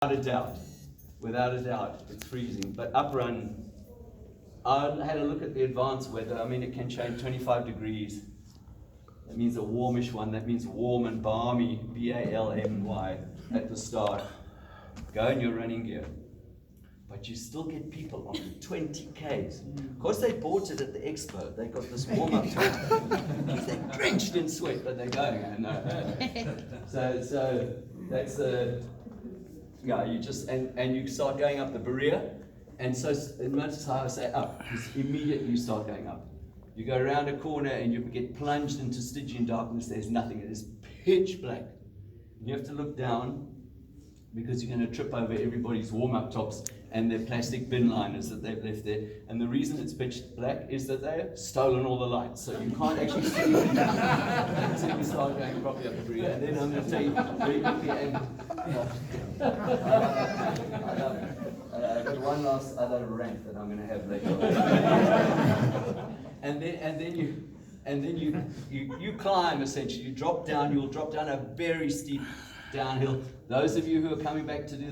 Without a doubt, it's freezing. But uprun, I had a look at the advanced weather. I mean, it can change 25 degrees. That means a warmish one. That means warm and balmy, B-A-L-M-Y, at the start. Go in your running gear. But you still get people on 20 Ks. Of course, they bought it at the expo. They got this warm-up time. They're drenched in sweat, but they're going. So that's the... Yeah, you just, and you start going up the barrier, and so notice how I say up, because immediately you start going up. You go around a corner and you get plunged into Stygian darkness. There's nothing, it is pitch black. You have to look down, because you're going to trip over everybody's warm-up tops and their plastic bin liners that they've left there. And the reason it's pitch black is that they've stolen all the lights, so you can't actually see until you start going properly up the barrier. And then I'm going to tell you very quickly, I've got one last other rant that I'm going to have later. and then you climb, essentially. You drop down. You'll drop down a very steep downhill. Those of you who are coming back to do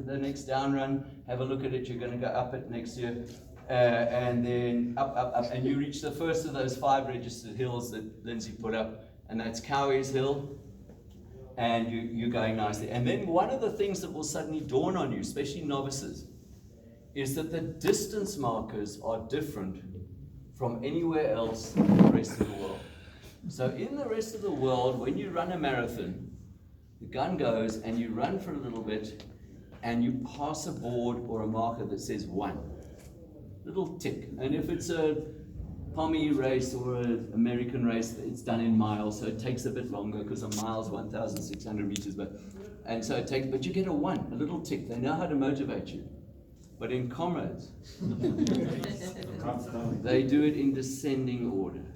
the next down run, have a look at it. You're going to go up it next year, and then up, and you reach the first of those 5 registered hills that Lindsay put up, and that's Fourways Hill. And you're going nicely. And then one of the things that will suddenly dawn on you, especially novices, is that the distance markers are different from anywhere else in the rest of the world. So in the rest of the world, when you run a marathon, the gun goes and you run for a little bit and you pass a board or a marker that says 1. Little tick. And if it's a Pommy race or an American race, it's done in miles, so it takes a bit longer because a mile is 1,600 meters. But you get a 1, a little tick. They know how to motivate you. But in Comrades, they do it in descending order.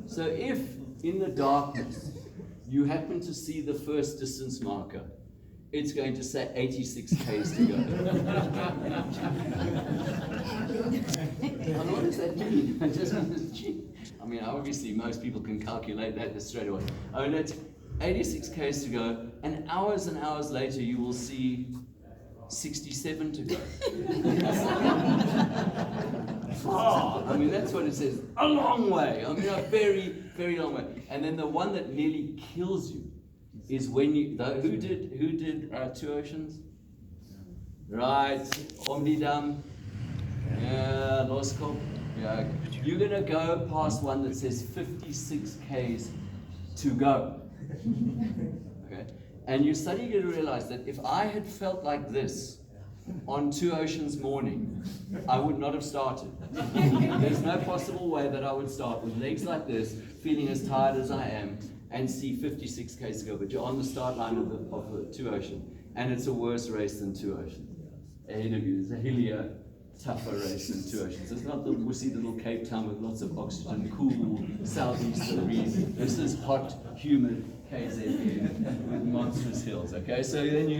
So if in the darkness you happen to see the first distance marker, it's going to say 86 Ks to go. And what does that mean? It just means, gee, I mean, obviously most people can calculate that straight away. I mean, it's 86 Ks to go, and hours later you will see 67 to go. Far. I mean, that's what it says. A long way. I mean, a very, very long way. And then the one that nearly kills you is when you, who did 2 Oceans? Right, Omnidam, yeah, Loskop. Yeah, you're gonna go past one that says 56 Ks to go. Okay, and you're suddenly going to realize that if I had felt like this on 2 Oceans morning, I would not have started. There's no possible way that I would start with legs like this, feeling as tired as I am, and see 56 Ks to go, but you're on the start line of the 2 Ocean, and it's a worse race than 2 Oceans. Ahead of you, it's a hillier, tougher race than 2 Oceans. It's not the wussy little Cape Town with lots of oxygen, cool southeaster breeze. This is hot, humid KZN with monstrous hills. Okay, so then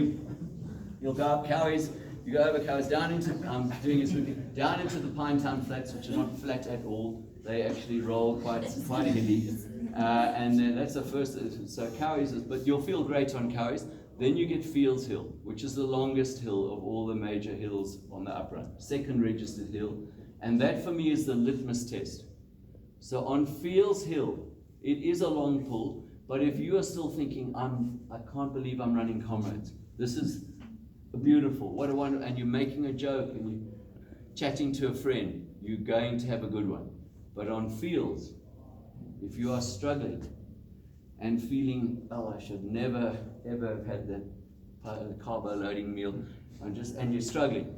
you'll go up Fourways, you go over Fourways, down into down into the Pinetown Flats, which are not flat at all. They actually roll quite hilly. And then that's the first, so Fourways but you'll feel great on Fourways. Then you get Fields Hill, which is the longest hill of all the major hills on the uprun, 2nd registered hill, and that for me is the litmus test. So on Fields Hill, it is a long pull, but if you are still thinking, I can't believe I'm running Comrades, this is beautiful, what a wonder, and you're making a joke and you're chatting to a friend, you're going to have a good one. But on Fields, if you are struggling and feeling, I should never ever have had that carbo loading meal, and you're struggling,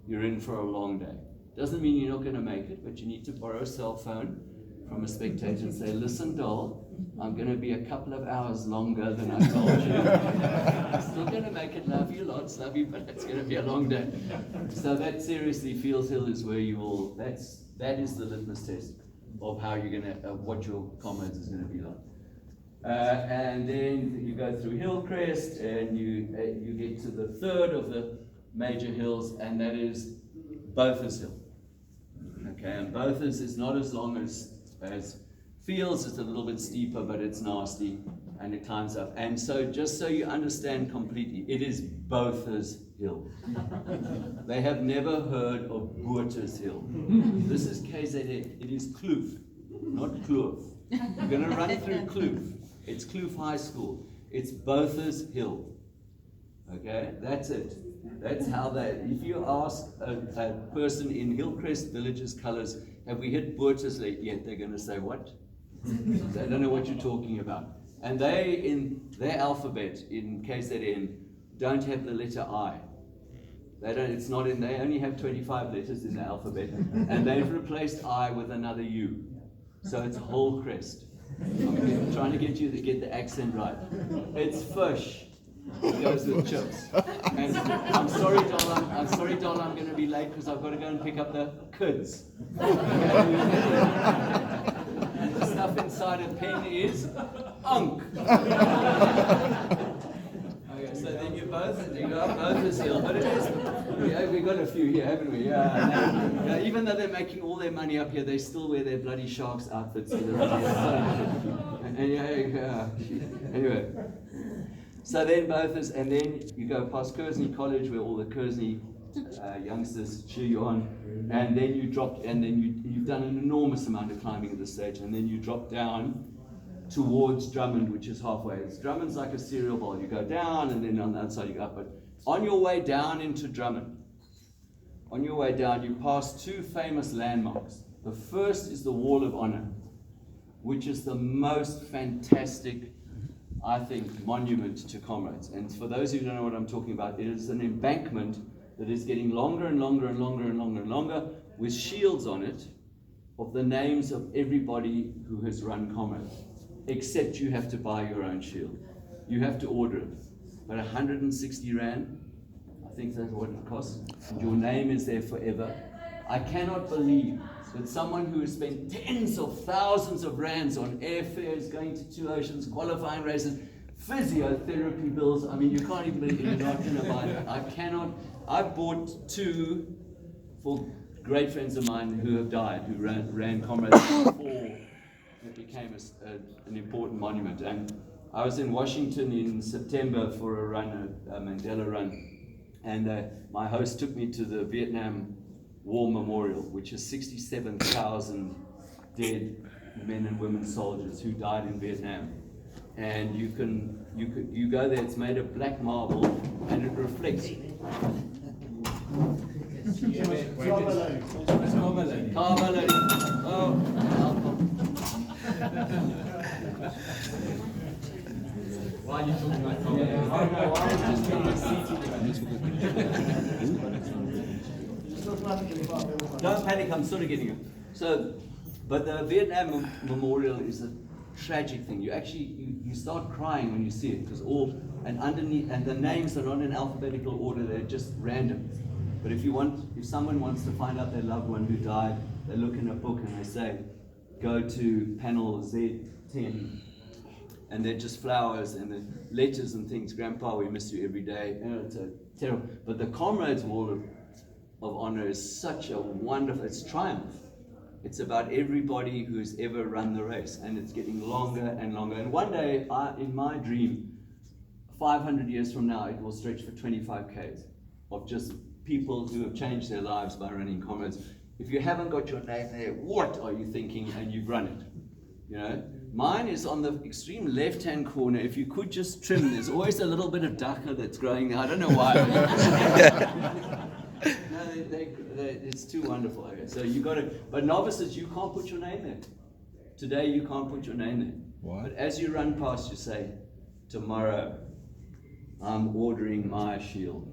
you're in for a long day. Doesn't mean you're not going to make it, but you need to borrow a cell phone from a spectator and say, listen, doll, I'm going to be a couple of hours longer than I told you. I'm still going to make it, love you lots, love you, but it's going to be a long day. So that seriously, Fields Hill is where you will, that is the litmus test of how you're going to, what your Comrades is going to be like. And then you go through Hillcrest, and you get to the 3rd of the major hills, and that is Beaufort Hill. Okay, and Beaufort is not as long as Fields. It's a little bit steeper, but it's nasty. and it climbs up. And so, just so you understand completely, it is Botha's Hill. They have never heard of Botha's Hill. This is KZN. It is Kloof, not Kloof. You're going to run through Kloof. It's Kloof High School. It's Botha's Hill. Okay, that's it. That's how they, if you ask a person in Hillcrest Village's colors, have we hit Botha's yet? They're going to say, what? They don't know what you're talking about. And they, in their alphabet, in KZN, don't have the letter I. They don't, it's not in, they only have 25 letters in the alphabet, and they've replaced I with another U. So it's whole crest. I'm trying to get you to get the accent right. It's fish. It goes with chips. And I'm sorry, Doll, I'm going to be late because I've got to go and pick up the kids. The stuff inside a pen is unk. Okay, so then you got Botha's Hill, but it is, we've got a few here, haven't we? Yeah, even though they're making all their money up here, they still wear their bloody Sharks outfits. Anyway. So then Botha's, and then you go past Kersney College, where all the Kersney youngsters cheer you on, and then you drop, and then you've done an enormous amount of climbing at this stage, and then you drop down towards Drummond, which is halfway. Drummond's like a cereal bowl. You go down, and then on the other side you go up. But on your way down into Drummond, you pass two famous landmarks. The first is the Wall of Honor, which is the most fantastic, I think, monument to comrades. And for those who don't know what I'm talking about, it is an embankment that is getting longer and longer and longer and longer and longer, with shields on it of the names of everybody who has run comrades. Except you have to buy your own shield. You have to order it. But 160 Rand, I think that's what it costs. Your name is there forever. I cannot believe that someone who has spent tens of thousands of rands on airfares, going to Two Oceans, qualifying races, physiotherapy bills, I mean, you can't even believe you're not going to buy it. I bought two for great friends of mine who have died, who ran comrades before it became an important monument. And I was in Washington in September for a run, a Mandela run, and my host took me to the Vietnam War Memorial, which is 67,000 dead men and women soldiers who died in Vietnam. And you go there. It's made of black marble, and it reflects. Carvalho. Oh. Why are you talking about Carvalho? Don't panic, I'm sort of getting you. So, but the Vietnam Memorial is a tragic thing. You start crying when you see it, because underneath, and the names are not in alphabetical order, they're just random. But if someone wants to find out their loved one who died, they look in a book and they say, go to panel Z10, and they're just flowers and the letters and things. Grandpa, we miss you every day. It's terrible. But the Comrades Wall of Honor is such a wonderful, it's triumph. It's about everybody who's ever run the race, and it's getting longer and longer. And one day, in my dream, 500 years from now, it will stretch for 25 Ks of just people who have changed their lives by running comrades. If you haven't got your name there, what are you thinking? And you've run it. You know, mine is on the extreme left-hand corner. If you could just trim, there's always a little bit of dhaka that's growing there. I don't know why. No, it's too wonderful. Okay, so you got to, but novices, you can't put your name there. Today, you can't put your name there. Why? But as you run past, you say, tomorrow, I'm ordering my shield.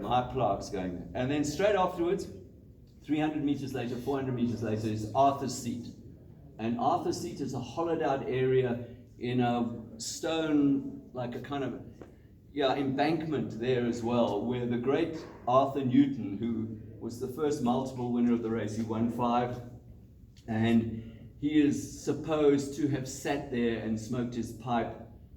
My plaque's going there. And then straight afterwards, 300 meters later, 400 meters later, is Arthur's Seat. And Arthur's Seat is a hollowed out area in a stone, like a kind of, embankment there as well, where the great Arthur Newton, who was the first multiple winner of the race, he won 5, and he is supposed to have sat there and smoked his pipe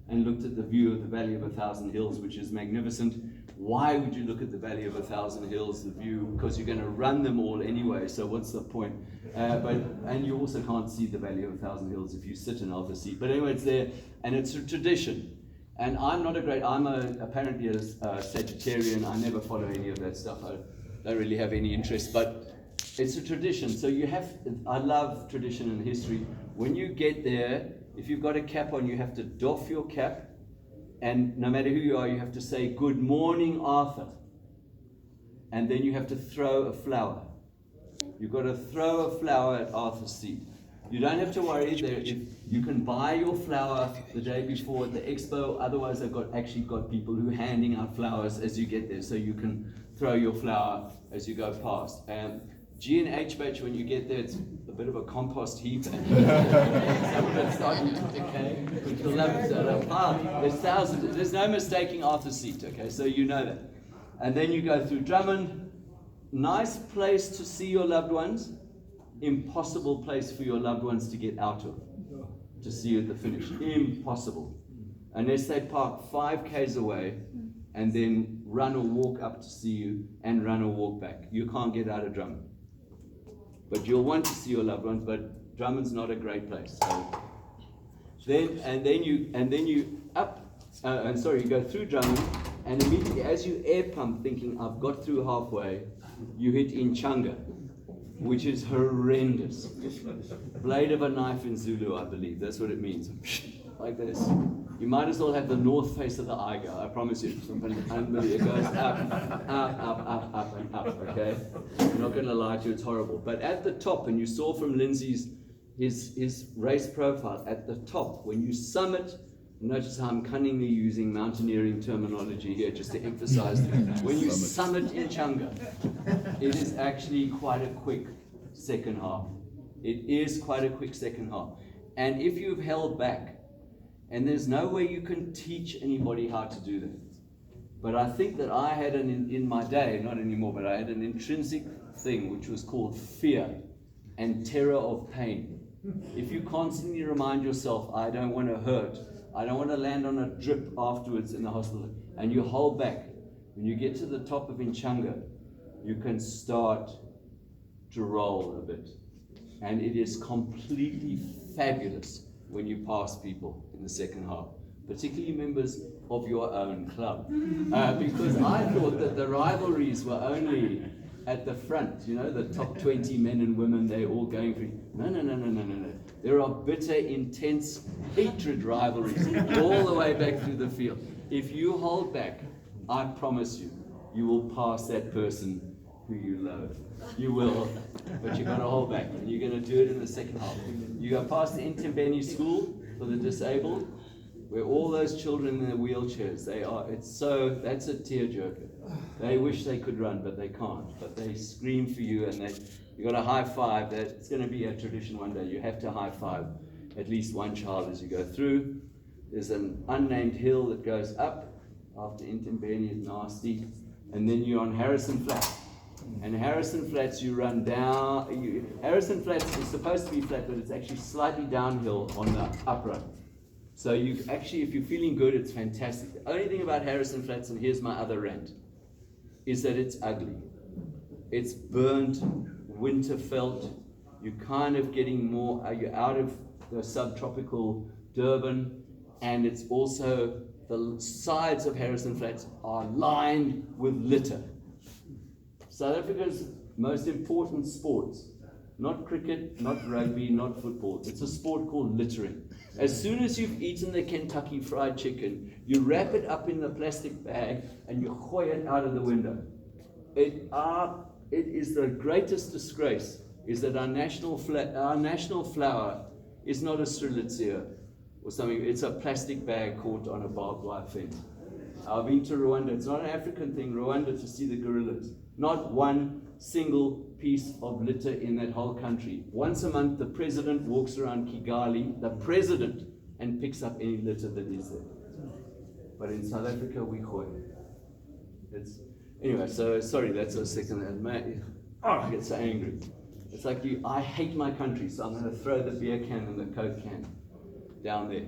and looked at the view of the Valley of 1,000 Hills, which is magnificent. Why would you look at the Valley of 1,000 Hills, the view? Because you're going to run them all anyway, so what's the point? And you also can't see the Valley of 1,000 Hills if you sit in Alpha Seat. But anyway, it's there, and it's a tradition. And I'm apparently a Sagittarian. I never follow any of that stuff. I don't really have any interest, but it's a tradition. So I love tradition and history. When you get there, if you've got a cap on, you have to doff your cap. And no matter who you are, you have to say, "Good morning, Arthur." And then you have to throw a flower. You've got to throw a flower at Arthur's seat. You don't have to worry. You can buy your flower the day before at the expo. Otherwise, they've actually got people who are handing out flowers as you get there. So you can throw your flower as you go past. G and H batch, when you get there, it's a bit of a compost heap, and some of it's starting to decay. There's thousands. There's no mistaking Arthur's seat. Okay, so you know that. And then you go through Drummond. Nice place to see your loved ones. Impossible place for your loved ones to get out of, to see you at the finish. Impossible, unless they park 5 k's away and then run or walk up to see you and run or walk back. You can't get out of Drummond. But you'll want to see your loved ones, but Drummond's not a great place. So you go through Drummond, and immediately as you air pump thinking, I've got through halfway, you hit Inchanga, which is horrendous. Blade of a knife in Zulu, I believe. That's what it means. Like this. You might as well have the north face of the Eiger, I promise you. Unbelievable. It goes up, and up, okay? I'm not going to lie to you, it's horrible. But at the top, and you saw from Lindsay's his race profile, at the top, when you summit, notice how I'm cunningly using mountaineering terminology here just to emphasize that. When you summit Inchanga, it is actually quite a quick second half. It is quite a quick second half. And if you've held back, and there's no way you can teach anybody how to do that. But I think that I had in my day, not anymore, but I had an intrinsic thing which was called fear and terror of pain. If you constantly remind yourself, I don't want to hurt, I don't want to land on a drip afterwards in the hospital, and you hold back, when you get to the top of Inchanga, you can start to roll a bit. And it is completely fabulous when you pass people in the second half, particularly members of your own club. Because I thought that the rivalries were only at the front, the top 20 men and women, they're all going for it. No. There are bitter, intense hatred rivalries all the way back through the field. If you hold back, I promise you, you will pass that person who you loathe. You will, but you've got to hold back, and you're going to do it in the second half. You go past the Ntembeni School for the disabled, where all those children in their wheelchairs, that's a tearjerker. They wish they could run, but they can't. But they scream for you, and you got to high five. It's going to be a tradition one day. You have to high five at least one child as you go through. There's an unnamed hill that goes up after Ntembeni is nasty, and then you're on Harrison Flats. And Harrison Flats, you run down. Harrison Flats is supposed to be flat, but it's actually slightly downhill on the up run. So if you're feeling good, it's fantastic. The only thing about Harrison Flats, and here's my other rant, is that it's ugly. It's burnt, winter felt. You're kind of getting you're out of the subtropical Durban, and it's also, the sides of Harrison Flats are lined with litter. South Africa's most important sports, not cricket, not rugby, not football. It's a sport called littering. As soon as you've eaten the Kentucky Fried Chicken, you wrap it up in the plastic bag and you hoy it out of the window. It is the greatest disgrace, is that our national flower is not a strelitzia or something. It's a plastic bag caught on a barbed wire fence. I've been to Rwanda. It's not an African thing, Rwanda, to see the gorillas. Not one single piece of litter in that whole country. Once a month, the president walks around Kigali, the president, and picks up any litter that is there. But in South Africa, we hoy. Anyway, so sorry, that's a second. I get so angry. It's like I hate my country, so I'm going to throw the beer can and the Coke can down there.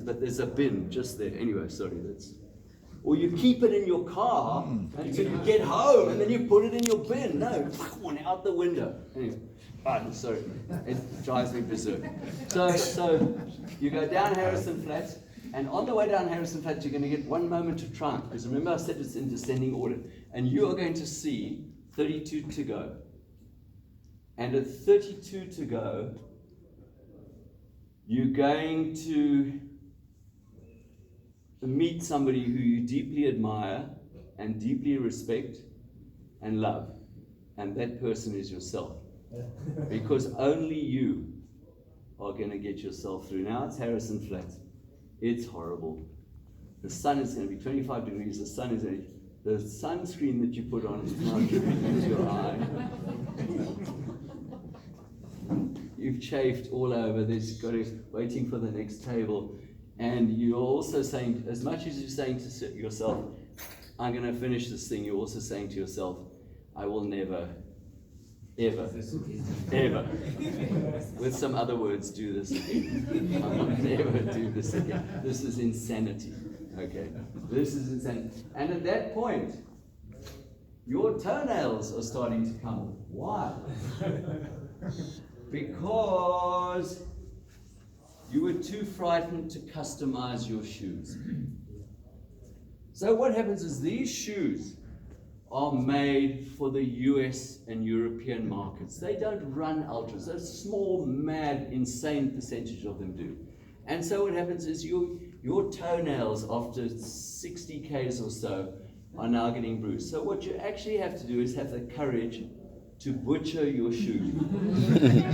But there's a bin just there. Anyway, sorry, Or you keep it in your car until you get home, and then you put it in your bin. No, one out the window. Anyway, sorry, it drives me berserk. So you go down Harrison Flats, and on the way down Harrison Flats, you're going to get one moment of triumph, because remember I said it's in descending order, and you are going to see 32 to go. And at 32 to go, you're going to meet somebody who you deeply admire and deeply respect and love. And that person is yourself. Because only you are going to get yourself through. Now it's Harrison Flats. It's horrible. The sun is going to be 25 degrees. The sun is going to, the sunscreen that you put on is now dripping into your eye. You've chafed all over. There's got to waiting for the next table. And you're also saying, as much as you're saying to yourself, I'm going to finish this thing, you're also saying to yourself, I will never, ever, ever, with some other words, do this again. I will never do this again. This is insanity. Okay? This is insanity. And at that point, your toenails are starting to come off. Why? Because you were too frightened to customize your shoes. So what happens is these shoes are made for the US and European markets. They don't run ultras. A small, mad, insane percentage of them do. And so what happens is your toenails after 60 Ks or so are now getting bruised. So what you actually have to do is have the courage to butcher your shoe.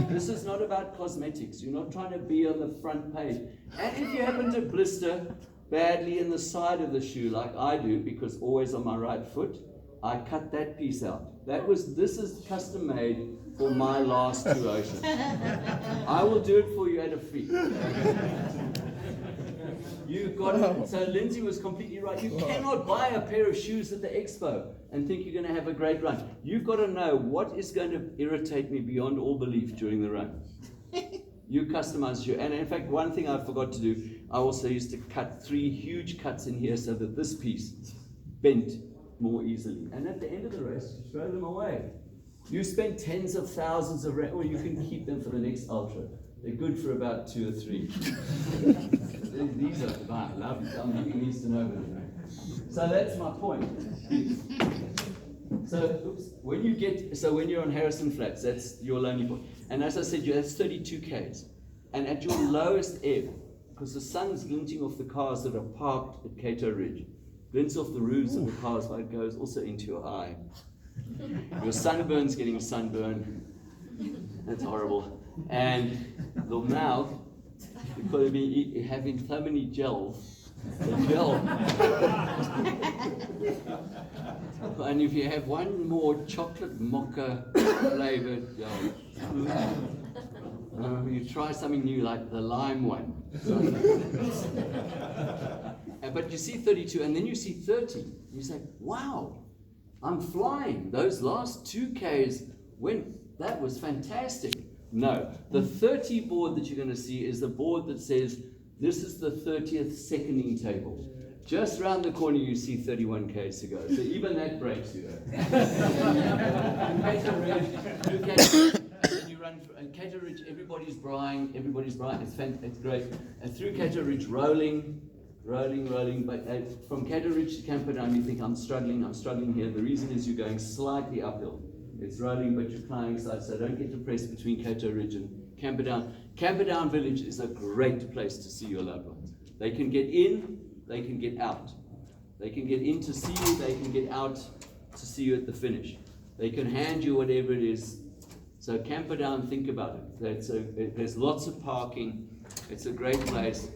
This is not about cosmetics. You're not trying to be on the front page. And if you happen to blister badly in the side of the shoe, like I do, because always on my right foot, I cut that piece out. This is custom made for my last 2 oceans. I will do it for you at a fee. You've got it. So Lindsay was completely right. You cannot buy a pair of shoes at the expo and think you're going to have a great run. You've got to know what is going to irritate me beyond all belief during the run. You customize your, and in fact, one thing I forgot to do, I also used to cut 3 huge cuts in here so that this piece bent more easily. And at the end of the race, you throw them away. You spend tens of thousands of rand, or you can keep them for the next ultra. They're good for about 2 or 3. These are fine. I'm leaving these to nobody. So that's my point. So when you're on Harrison Flats, that's your lonely point. And as I said, that's 32 Ks. And at your lowest ebb, because the sun's glinting off the cars that are parked at Cato Ridge, glints off the roofs of the cars, but it goes also into your eye. Your sunburn's getting a sunburn. That's horrible. And the mouth, you've got to be having so many gels. The gel. And if you have one more chocolate mocha flavored gel, you try something new like the lime one. But you see 32 and then you see 30. You say, wow, I'm flying. Those last 2 Ks that was fantastic. No, the 30 board that you're going to see is the board that says this is the 30th seconding table. Just round the corner you see 31 Ks to go. So even that breaks you. You run and Cato Ridge, everybody's brying. It's great. And through Cato Ridge, rolling. But from Cato Ridge to Camperdown, you think I'm struggling here. The reason is you're going slightly uphill. It's rolling, but you're climbing side, so don't get depressed between Cato Ridge and Camperdown. Camperdown Village is a great place to see your loved ones. They can get in, they can get out. They can get in to see you, they can get out to see you at the finish. They can hand you whatever it is. So Camperdown, think about it. There's lots of parking. It's a great place.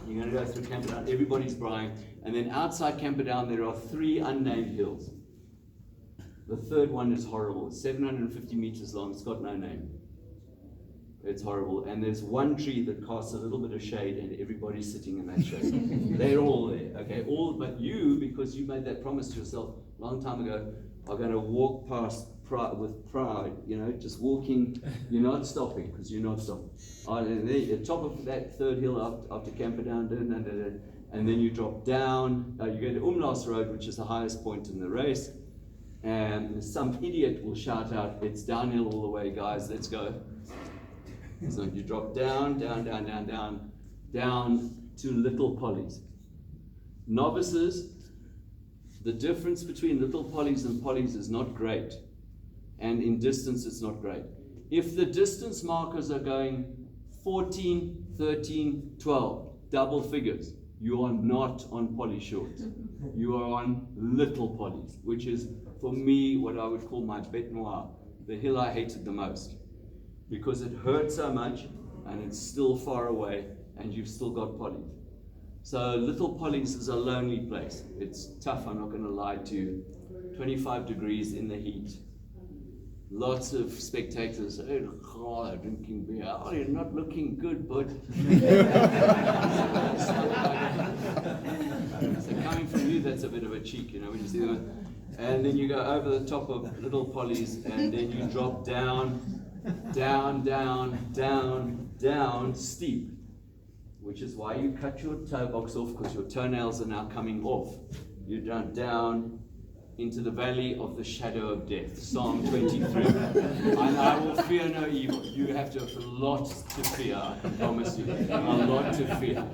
You're going to go through Camperdown, everybody's brying. And then outside Camperdown, there are 3 unnamed hills. The third one is horrible. It's 750 meters long. It's got no name. It's horrible. And there's one tree that casts a little bit of shade, and everybody's sitting in that shade. They're all there. Okay, but you, because you made that promise to yourself a long time ago, are going to walk past with pride. Just walking. You're not stopping because you're not stopping. And at the top of that third hill after Camperdown, and then you drop down, you go to Umlaas Road, which is the highest point in the race, and some idiot will shout out, it's downhill all the way, guys, let's go. So you drop down, down, down, down, down, down to Little Pollies. Novices, the difference between Little Pollies and Pollies is not great, and in distance it's not great. If the distance markers are going 14, 13, 12, double figures, you are not on Polly shorts. You are on Little Pollies, which is, for me, what I would call my bête noire, the hill I hated the most, because it hurt so much, and it's still far away, and you've still got Pollies. So Little Pollies is a lonely place. It's tough, I'm not going to lie to you. 25 degrees in the heat. Lots of spectators, oh, drinking beer. Oh, you're not looking good, bud. So coming from you, that's a bit of a cheek, you know, when you see that. And then you go over the top of Little Pollies, and then you drop down, down, down, down, down, steep. Which is why you cut your toe box off, because your toenails are now coming off. You're down into the valley of the shadow of death, Psalm 23. And I will fear no evil. You have to have a lot to fear, I can promise you. A lot to fear.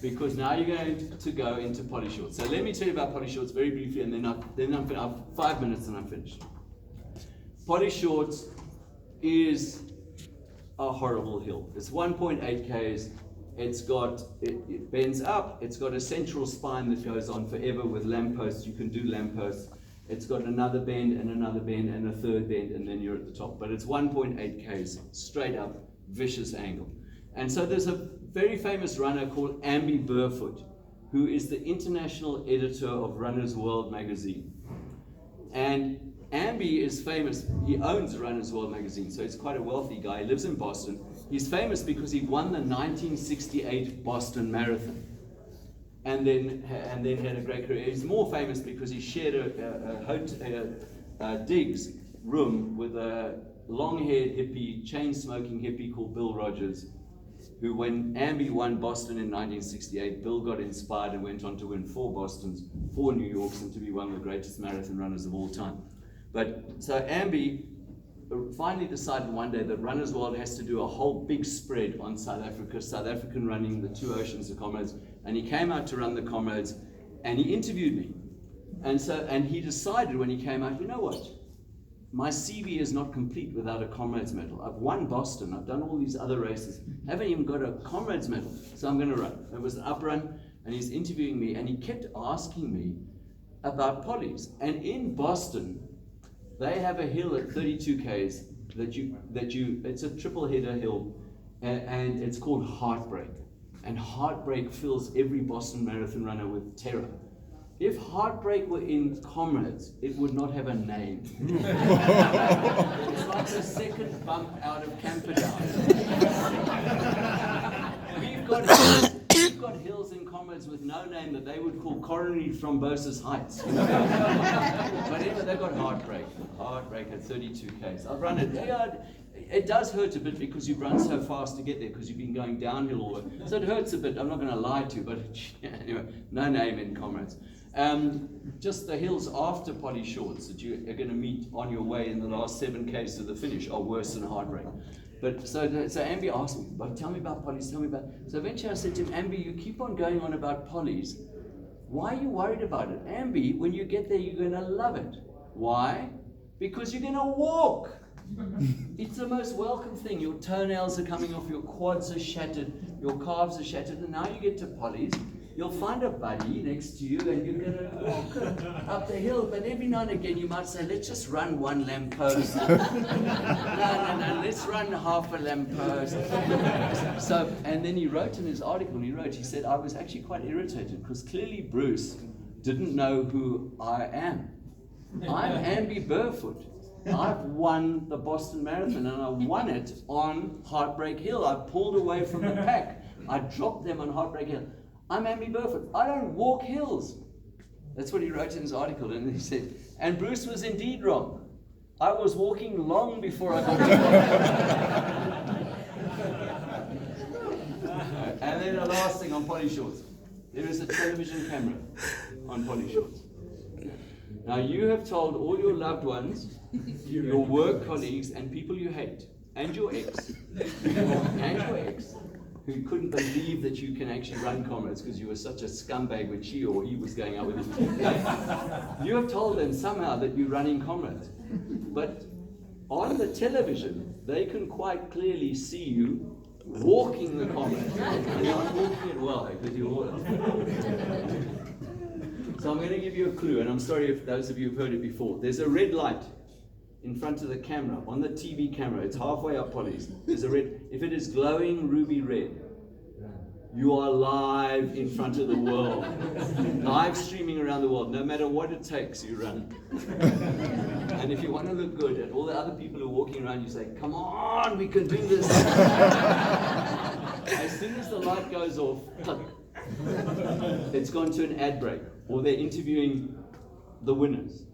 Because now you're going to go into Polly shorts. So let me tell you about Polly shorts very briefly, and then I'm I've 5 minutes and I'm finished. Polly shorts is a horrible hill. It's 1.8 k's. It bends up, it's got a central spine that goes on forever with lampposts. You can do lampposts. It's got another bend and another bend and a third bend, and then you're at the top. But it's 1.8 k's, straight up, vicious angle. And so there's a very famous runner called Amby Burfoot, who is the international editor of Runner's World magazine. And Amby is famous, he owns Runner's World magazine, so he's quite a wealthy guy. He lives in Boston. He's famous because he won the 1968 Boston Marathon, and then had a great career. He's more famous because he shared a digs room with a long-haired hippie, chain-smoking hippie called Bill Rogers, who, when Amby won Boston in 1968, Bill got inspired and went on to win 4 Bostons, 4 New Yorks, and to be one of the greatest marathon runners of all time. But so Amby finally decided one day that Runner's World has to do a whole big spread on South Africa, South African running, the 2 oceans, the Comrades, and he came out to run the Comrades, and he interviewed me. And he decided when he came out, you know what? My CV is not complete without a Comrades medal. I've won Boston, I've done all these other races, haven't even got a Comrades medal, so I'm going to run. It was an up run, and he's interviewing me, and he kept asking me about Pollies. And in Boston, they have a hill at 32 k's it's a triple header hill, and it's called Heartbreak. And Heartbreak fills every Boston Marathon runner with terror. If Heartbreak were in Comrades, it would not have a name. It's like the second bump out of Camperdown. We've got hills in Comrades with no name that they would call coronary thrombosis heights. You know? But anyway, they've got Heartbreak at 32 k's. I've run it. It does hurt a bit because you've run so fast to get there, because you've been going downhill all the way. So it hurts a bit. I'm not going to lie to you, but anyway, no name in Comrades. Just the hills after Polly shorts that you are going to meet on your way in the last 7 k's to the finish are worse than Heartbreak. But so Amby asked me, but tell me about Pollies, tell me about. So eventually I said to him, Amby, you keep on going on about Pollies. Why are you worried about it? Amby, when you get there, you're going to love it. Why? Because you're going to walk. It's the most welcome thing. Your toenails are coming off, your quads are shattered, your calves are shattered, and now you get to Pollies. You'll find a buddy next to you and you're going to walk up the hill, but every now and again you might say, let's just run 1 lamppost. No, let's run half a lamppost. So, and then he wrote in his article, he said, I was actually quite irritated because clearly Bruce didn't know who I am. I'm Amby Burfoot. I've won the Boston Marathon, and I won it on Heartbreak Hill. I pulled away from the pack. I dropped them on Heartbreak Hill. I'm Amby Burfoot. I don't walk hills. That's what he wrote in his article, and he said, and Bruce was indeed wrong. I was walking long before I got to And then the last thing on Polly shorts. It was a television camera on Polly Shorts. Now you have told all your loved ones, your work colleagues, and people you hate, and your ex, who couldn't believe that you can actually run Comrades because you were such a scumbag when she or he was going out with you. You have told them somehow that you're running Comrades. But on the television, they can quite clearly see you walking the Comrades. And you're not walking it well because you're walking. So I'm going to give you a clue, and I'm sorry if those of you have heard it before. There's a red light in front of the camera, on the TV camera. It's halfway up, Polly's. There's a red. If it is glowing ruby red, you are live in front of the world. Live streaming around the world. No matter what it takes, you run. And if you want to look good, and all the other people who are walking around, you say, come on, we can do this. As soon as the light goes off, click. It's gone to an ad break, or they're interviewing the winners.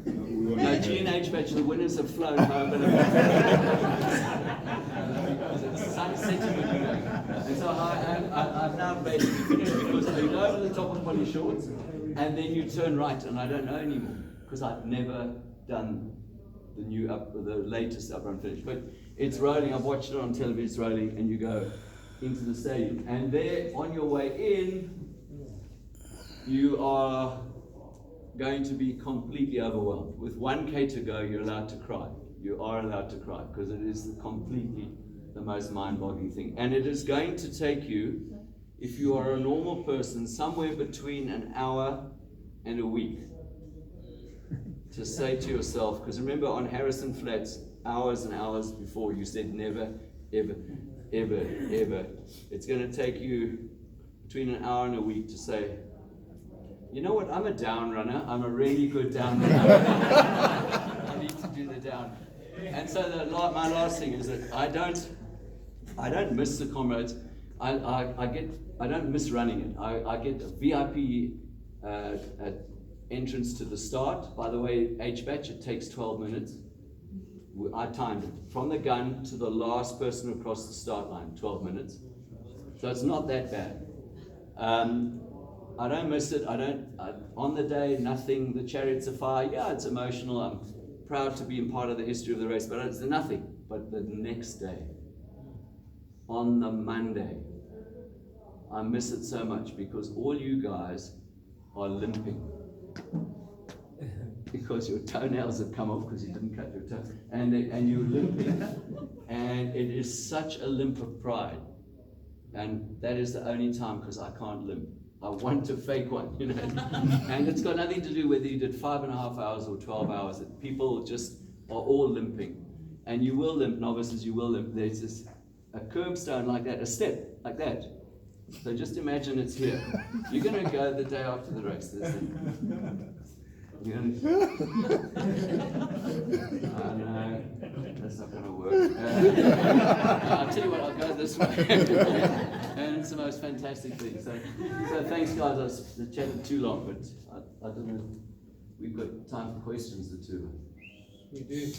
No, G&H batch, the winners have flown home. It's sunsetting. And so I've now basically finished because you go over the top of Polly Shorts and then you turn right, and I don't know anymore because I've never done the latest up run finish. But it's rolling. I've watched it on television. It's rolling, and you go into the stadium, and there on your way in, you are going to be completely overwhelmed. With 1K to go, you're allowed to cry. You are allowed to cry because it is completely the most mind-boggling thing. And it is going to take you, if you are a normal person, somewhere between an hour and a week to say to yourself, because remember on Harrison Flats, hours and hours before, you said never, ever, ever, ever. It's going to take you between an hour and a week to say, you know what, I'm a down runner. I'm a really good down runner. I need to do the down. And so my last thing is that I don't miss the Comrades. I don't miss running it. I get a VIP entrance to the start. By the way, H-Batch, it takes 12 minutes. I timed it. From the gun to the last person across the start line, 12 minutes. So it's not that bad. I don't miss it. On the day, nothing. The Chariots of Fire, yeah, it's emotional. I'm proud to be a part of the history of the race, but it's nothing. But the next day, on the Monday, I miss it so much because all you guys are limping. Because your toenails have come off because you didn't cut your toe. And you're limping. And it is such a limp of pride. And that is the only time because I can't limp. I want to fake one, you know. And it's got nothing to do whether you did 5.5 hours or 12 hours. People just are all limping. And you will limp, novices, you will limp. There's this, a curbstone like that, a step like that. So just imagine it's here. You're going to go the day after the race. You're going to... Oh no, that's not going to work. I'll tell you what, I'll go this way. And it's the most fantastic thing. So thanks guys, I chatted too long, but I don't know. We've got time for questions, the two of us. We do.